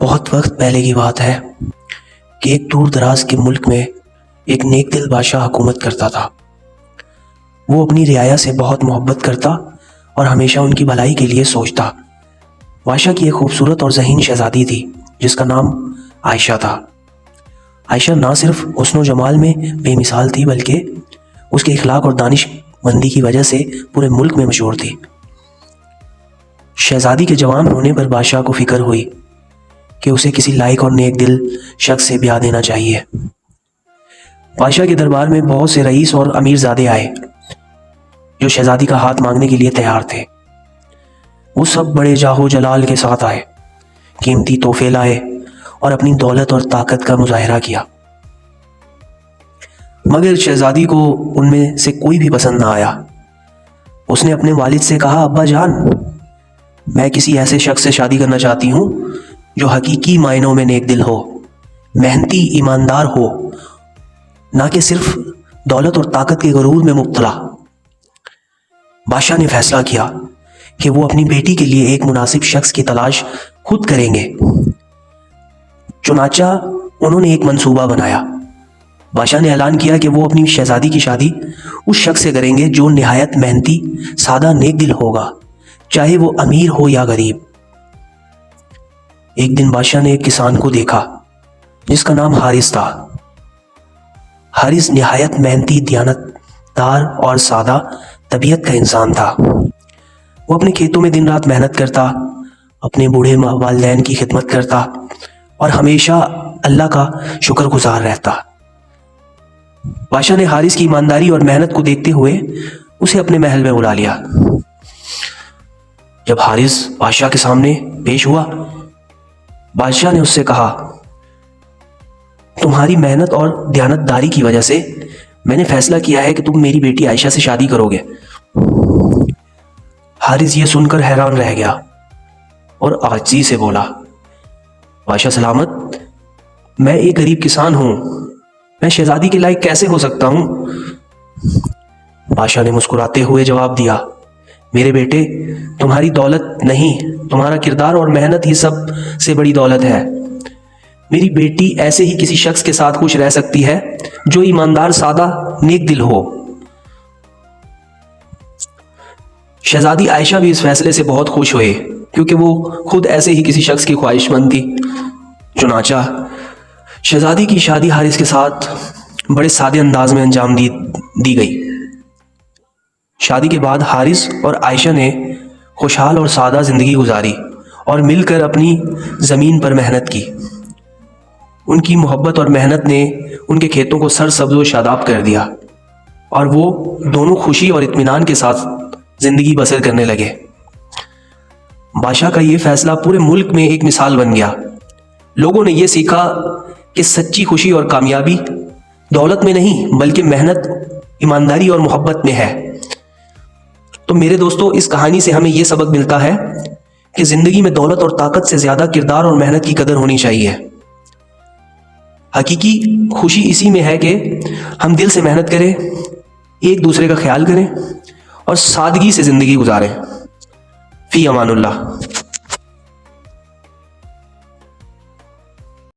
بہت وقت پہلے کی بات ہے کہ ایک دور دراز کے ملک میں ایک نیک دل بادشاہ حکومت کرتا تھا۔ وہ اپنی رعایا سے بہت محبت کرتا اور ہمیشہ ان کی بھلائی کے لیے سوچتا۔ بادشاہ کی ایک خوبصورت اور ذہین شہزادی تھی جس کا نام عائشہ تھا۔ عائشہ نہ صرف حسن و جمال میں بے مثال تھی بلکہ اس کے اخلاق اور دانش مندی کی وجہ سے پورے ملک میں مشہور تھی۔ شہزادی کے جوان ہونے پر بادشاہ کو فکر ہوئی کہ اسے کسی لائق اور نیک دل شخص سے بیاہ دینا چاہیے۔ بادشاہ کے دربار میں بہت سے رئیس اور امیر زادے آئے جو شہزادی کا ہاتھ مانگنے کے لیے تیار تھے۔ وہ سب بڑے جاہ و جلال کے ساتھ آئے، قیمتی تحفے لائے اور اپنی دولت اور طاقت کا مظاہرہ کیا، مگر شہزادی کو ان میں سے کوئی بھی پسند نہ آیا۔ اس نے اپنے والد سے کہا، ابا جان، میں کسی ایسے شخص سے شادی کرنا چاہتی ہوں جو حقیقی معنوں میں نیک دل ہو، محنتی، ایماندار ہو، نہ کہ صرف دولت اور طاقت کے غرور میں مبتلا۔ بادشاہ نے فیصلہ کیا کہ وہ اپنی بیٹی کے لیے ایک مناسب شخص کی تلاش خود کریں گے۔ چنانچہ انہوں نے ایک منصوبہ بنایا۔ بادشاہ نے اعلان کیا کہ وہ اپنی شہزادی کی شادی اس شخص سے کریں گے جو نہایت محنتی، سادہ، نیک دل ہوگا، چاہے وہ امیر ہو یا غریب۔ ایک دن بادشاہ نے ایک کسان کو دیکھا جس کا نام حارث تھا۔ حارث نہایت محنتی، دیانت دار اور سادہ طبیعت کا انسان تھا۔ وہ اپنے کھیتوں میں دن رات محنت کرتا، اپنے بوڑھے والدین کی خدمت کرتا اور ہمیشہ اللہ کا شکر گزار رہتا۔ بادشاہ نے حارث کی ایمانداری اور محنت کو دیکھتے ہوئے اسے اپنے محل میں بلا لیا۔ جب حارث بادشاہ کے سامنے پیش ہوا، بادشاہ نے اس سے کہا، تمہاری محنت اور دیانت داری کی وجہ سے میں نے فیصلہ کیا ہے کہ تم میری بیٹی عائشہ سے شادی کرو گے۔ حارث یہ سن کر حیران رہ گیا اور عاجزی سے بولا، بادشاہ سلامت، میں ایک غریب کسان ہوں، میں شہزادی کے لائق کیسے ہو سکتا ہوں؟ بادشاہ نے مسکراتے ہوئے جواب دیا، میرے بیٹے، تمہاری دولت نہیں، تمہارا کردار اور محنت ہی سب سے بڑی دولت ہے۔ میری بیٹی ایسے ہی کسی شخص کے ساتھ خوش رہ سکتی ہے جو ایماندار، سادہ، نیک دل ہو۔ شہزادی عائشہ بھی اس فیصلے سے بہت خوش ہوئے کیونکہ وہ خود ایسے ہی کسی شخص کی خواہش مند تھی۔ چنانچہ شہزادی کی شادی حارث کے ساتھ بڑے سادے انداز میں انجام دی گئی۔ شادی کے بعد حارث اور عائشہ نے خوشحال اور سادہ زندگی گزاری اور مل کر اپنی زمین پر محنت کی۔ ان کی محبت اور محنت نے ان کے کھیتوں کو سرسبز و شاداب کر دیا اور وہ دونوں خوشی اور اطمینان کے ساتھ زندگی بسر کرنے لگے۔ بادشاہ کا یہ فیصلہ پورے ملک میں ایک مثال بن گیا۔ لوگوں نے یہ سیکھا کہ سچی خوشی اور کامیابی دولت میں نہیں بلکہ محنت، ایمانداری اور محبت میں ہے۔ تو میرے دوستو، اس کہانی سے ہمیں یہ سبق ملتا ہے کہ زندگی میں دولت اور طاقت سے زیادہ کردار اور محنت کی قدر ہونی چاہیے۔ حقیقی خوشی اسی میں ہے کہ ہم دل سے محنت کریں، ایک دوسرے کا خیال کریں اور سادگی سے زندگی گزاریں۔ فی امان اللہ۔